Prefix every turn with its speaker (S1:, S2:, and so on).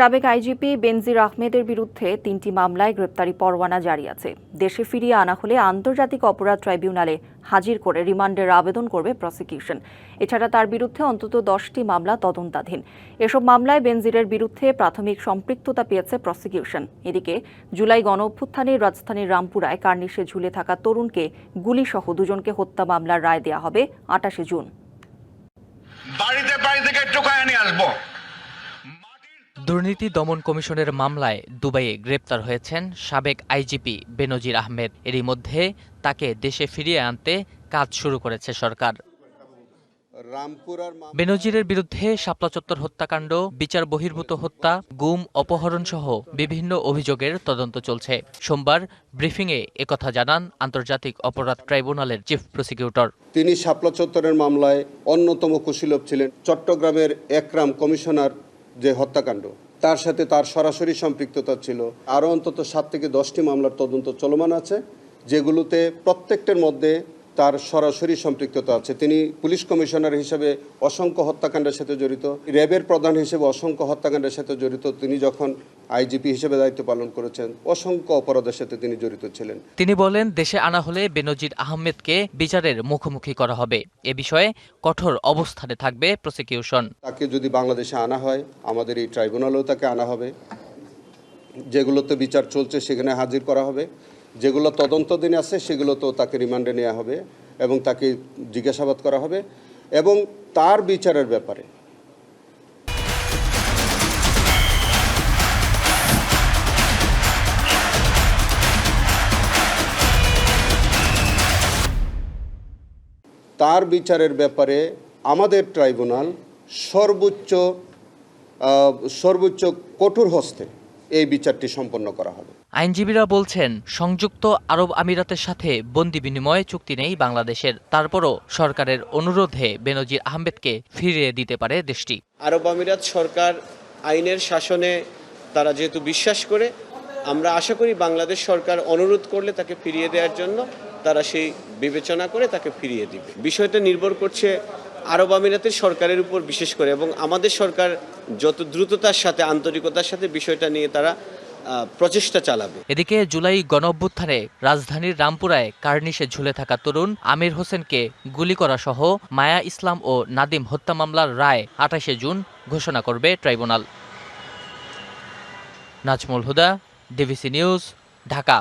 S1: সাবেক আইজিপি বেনজির আহমেদের বিরুদ্ধে ৩টি মামলায় গ্রেপ্তারি পরোয়ানা জারি আছে। দেশে ফিরিয়ে আনা হলে আন্তর্জাতিক অপরাধ ট্রাইব্যুনালে হাজির করে রিমান্ডের আবেদন করবে প্রসিকিউশন। এছাড়া তার বিরুদ্ধে অন্তত 10টি মামলা তদন্তাধীন। এসব মামলায় বেনজিরের বিরুদ্ধে প্রাথমিক সম্পৃক্ততা পেয়েছে প্রসিকিউশন। এদিকে জুলাই গণঅভ্যুত্থানে রাজধানীর রামপুরায় কার্নিশে ঝুলে থাকা তরুণকে গুলিসহ দুজনকে হত্যা মামলার রায় দেয়া হবে 28 জুন।
S2: বাড়ি থেকে টোকায় নিয়ে আসবো।
S3: দুর্নীতি দমন কমিশনের মামলায় দুবাইয়ে গ্রেপ্তার হয়েছেন সাবেক আইজিপি বেনজির আহমেদ। এরই মধ্যে তাকে দেশে ফিরিয়ে আনতে কাজ শুরু করেছে সরকার। বেনজিরের বিরুদ্ধে শাপলা চত্বর হত্যাকাণ্ড, বিচার বহির্ভূত হত্যা, গুম, অপহরণ সহ বিভিন্ন অভিযোগের তদন্ত চলছে। সোমবার ব্রিফিংয়ে একথা জানান আন্তর্জাতিক অপরাধ ট্রাইব্যুনালের চিফ প্রসিকিউটর।
S4: তিনি শাপলা চত্বরের মামলায় অন্যতম কুশীলব ছিলেন। চট্টগ্রামের একরাম কমিশনার যে হত্যাকাণ্ড, তার সাথে তার সরাসরি সম্পৃক্ততা ছিল। আরও অন্তত 7 থেকে 10টি মামলার তদন্ত চলমান আছে, যেগুলোতে প্রত্যেকটার মধ্যে তার সরাসরি সম্পৃক্ততা আছে। তিনি পুলিশ কমিশনার হিসেবে অসংখ্য হত্যাকাণ্ডের সাথে জড়িত, র্যাবের প্রধান হিসেবে অসংখ্য হত্যাকাণ্ডের সাথে জড়িত। তিনি যখন আইজিপি হিসেবে দায়িত্ব পালন করেছেন, অসংখ্য অপরাধের সাথে তিনি জড়িত ছিলেন।
S3: তিনি বলেন, দেশে আনা হলে বেনজির আহমেদকে বিচারের মুখোমুখি করা হবে। এ বিষয়ে কঠোর অবস্থানে থাকবে প্রসিকিউশন।
S4: তাকে যদি বাংলাদেশে আনা হয়, আমাদের এই ট্রাইব্যুনালেও তাকে আনা হবে। যেগুলোতে বিচার চলছে সেখানে হাজির করা হবে। যেগুলো তদন্তাধীন আছে সেগুলোতেও তাকে রিমান্ডে নেওয়া হবে এবং তাকে জিজ্ঞাসাবাদ করা হবে এবং তার বিচারের ব্যাপারে আমাদের ট্রাইব্যুনাল সর্বোচ্চ কঠোর হস্তে এই বিচারটি সম্পন্ন করা হবে।
S3: আইনজীবীরা বলছেন, সংযুক্ত আরব আমিরাতের সাথে বন্দি বিনিময় চুক্তি নেই বাংলাদেশের। তারপরও সরকারের অনুরোধে বেনজির আহমেদকে ফিরিয়ে দিতে পারে দেশটি।
S5: আরব আমিরাত সরকার আইনের শাসনে তারা যেহেতু বিশ্বাস করে, আমরা আশা করি বাংলাদেশ সরকার অনুরোধ করলে তাকে ফিরিয়ে দেওয়ার জন্য তারা সেই বিবেচনা করে তাকে ফিরিয়ে দিবে। বিষয়টা নির্ভর করছে আরব আমিরাতের সরকারের উপর বিশেষ করে, এবং আমাদের সরকার যত দ্রুততার সাথে, আন্তরিকতার সাথে বিষয়টা নিয়ে তারা প্রচেষ্টা চালাবে।
S3: এদিকে জুলাই গণঅভ্যুত্থানে রাজধানীর রামপুরায় কার্নিশে ঝুলে থাকা তরুণ আমির হোসেনকে গুলি করা সহ মায়া ইসলাম ও নাদিম হত্যা মামলার রায় 28 জুন ঘোষণা করবে ট্রাইব্যুনাল। নাজমুল হুদা, ডিভিসি নিউজ, ঢাকা।